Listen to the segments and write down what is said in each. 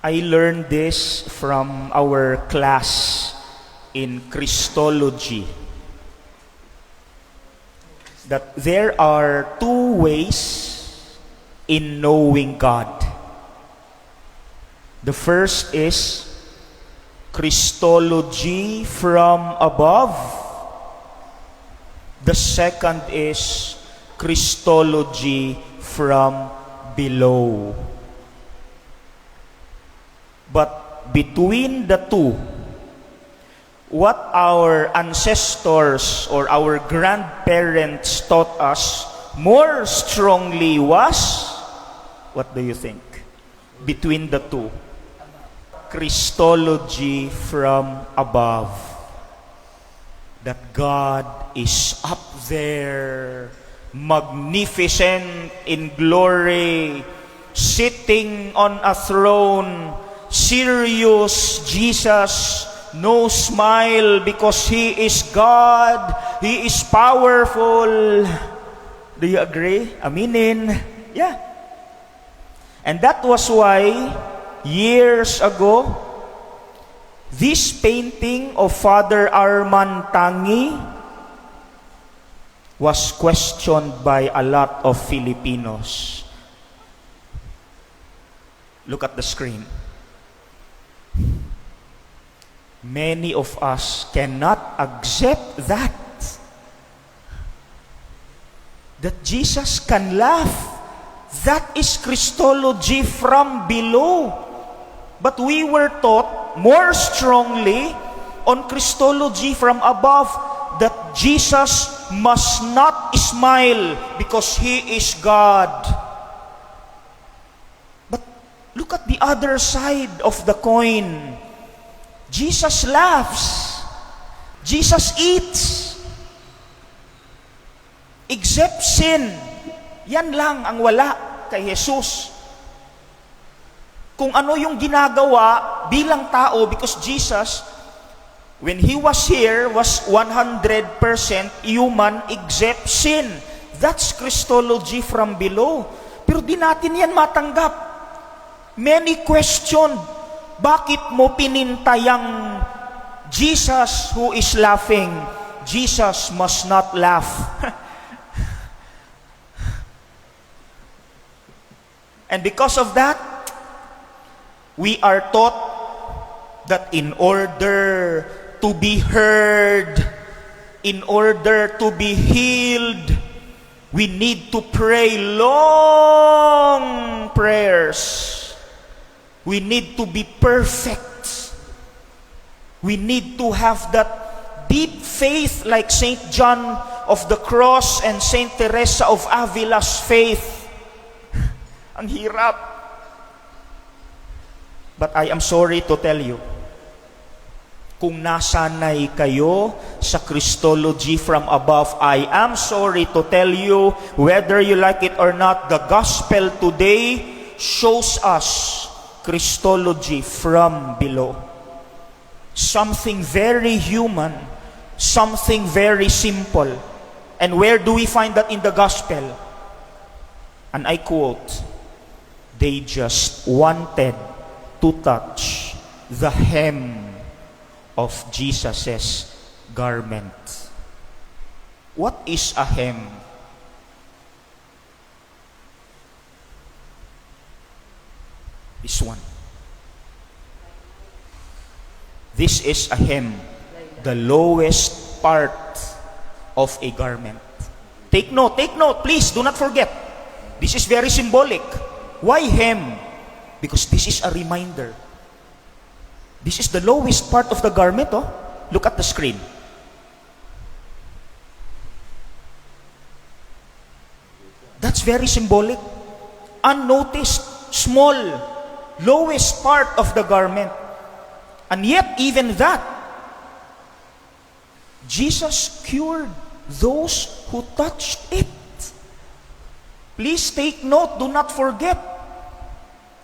I learned this from our class in Christology, that there are two ways in knowing God. The first is Christology from above. The second is Christology from below. But between the two, what our ancestors or our grandparents taught us more strongly was, what do you think? Between the two, Christology from above. That God is up there, magnificent in glory, sitting on a throne, serious Jesus, no smile because He is God, He is powerful. Do you agree? Aminin? Yeah. And that was why, years ago, this painting of Father Arman Tangi was questioned by a lot of Filipinos. Look at the screen. Many of us cannot accept that Jesus can laugh. That is Christology from below. But we were taught more strongly on Christology from above that Jesus must not smile because He is God. But look at the other side of the coin. Jesus laughs. Jesus eats. Except sin. Yan lang ang wala kay Jesus. Kung ano yung ginagawa bilang tao, because Jesus, when He was here, was 100% human except sin. That's Christology from below. Pero di natin yan matanggap. Many questioned, bakit mo pinintayang Jesus who is laughing? Jesus must not laugh. And because of that, we are taught that in order to be heard, in order to be healed, we need to pray long prayers. We need to be perfect. We need to have that deep faith like Saint John of the Cross and Saint Teresa of Avila's faith. Ang hirap. But I am sorry to tell you, kung nasanay kayo sa Christology from above, I am sorry to tell you, whether you like it or not, the gospel today shows us Christology from below. Something very human, something very simple. And where do we find that in the gospel? And I quote, they just wanted to touch the hem of Jesus' garment. What is a hem? This one. This is a hem, the lowest part of a garment. Take note, please, do not forget. This is very symbolic. Why hem? Because this is a reminder. This is the lowest part of the garment. Oh, look at the screen. That's very symbolic. Unnoticed, small, lowest part of the garment. And yet, even that, Jesus cured those who touched it. Please take note, do not forget.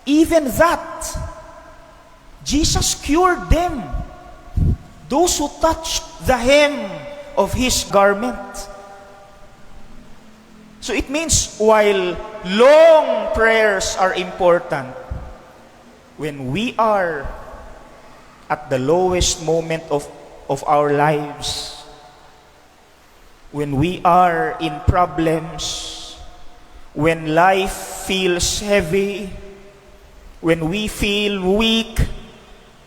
Even that, Jesus cured them. Those who touched the hem of His garment. So it means while long prayers are important, when we are at the lowest moment of our lives, when we are in problems, when life feels heavy, when we feel weak,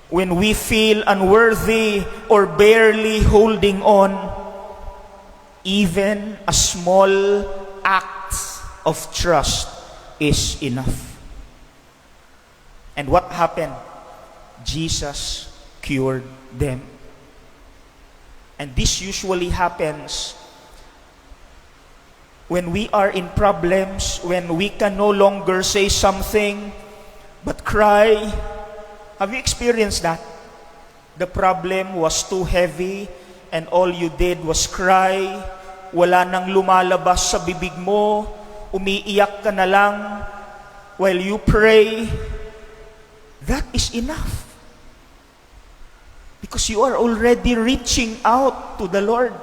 when we feel unworthy or barely holding on, even a small act of trust is enough. And what happened? Jesus cured them. And this usually happens when we are in problems, when we can no longer say something but cry. Have you experienced that? The problem was too heavy and all you did was cry. Wala nang lumalabas sa bibig mo. Umiiyak ka na lang while you pray. That is enough. Because you are already reaching out to the Lord.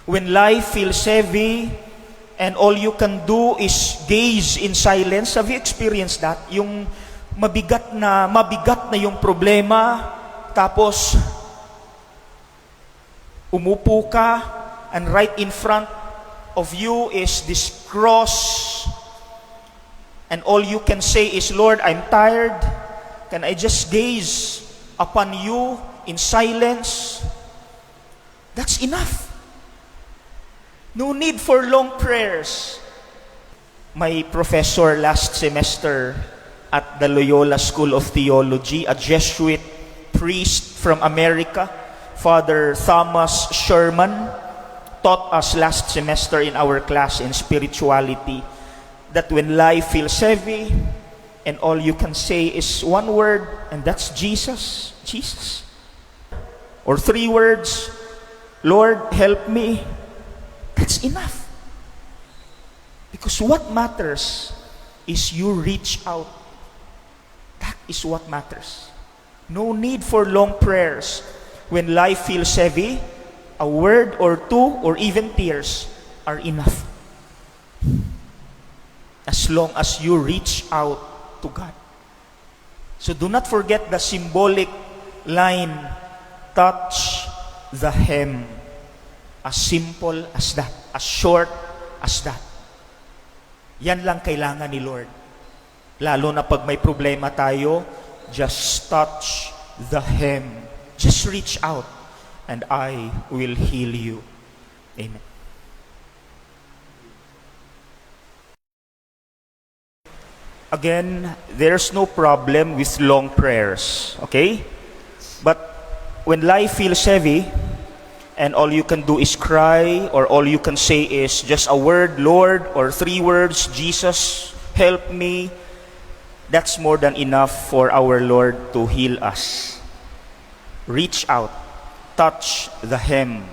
When life feels heavy and all you can do is gaze in silence, have you experienced that? Yung mabigat na yung problema, tapos umupo ka, and right in front of you is this cross, and all you can say is, Lord, I'm tired. Can I just gaze upon you in silence? That's enough. No need for long prayers. My professor last semester at the Loyola School of Theology, a Jesuit priest from America, Father Thomas Sherman, taught us last semester in our class in spirituality that when life feels heavy and all you can say is one word, and that's Jesus, Jesus. Or 3 words, Lord, help me. That's enough. Because what matters is you reach out. That is what matters. No need for long prayers. When life feels heavy, a word or 2 or even tears are enough. As long as you reach out to God. So do not forget the symbolic line, touch the hem. As simple as that. As short as that. Yan lang kailangan ni Lord. Lalo na pag may problema tayo, just touch the hem. Just reach out and I will heal you. Amen. Again, there's no problem with long prayers, okay? But when life feels heavy, and all you can do is cry, or all you can say is just a word, Lord, or 3 words, Jesus, help me, that's more than enough for our Lord to heal us. Reach out, touch the hem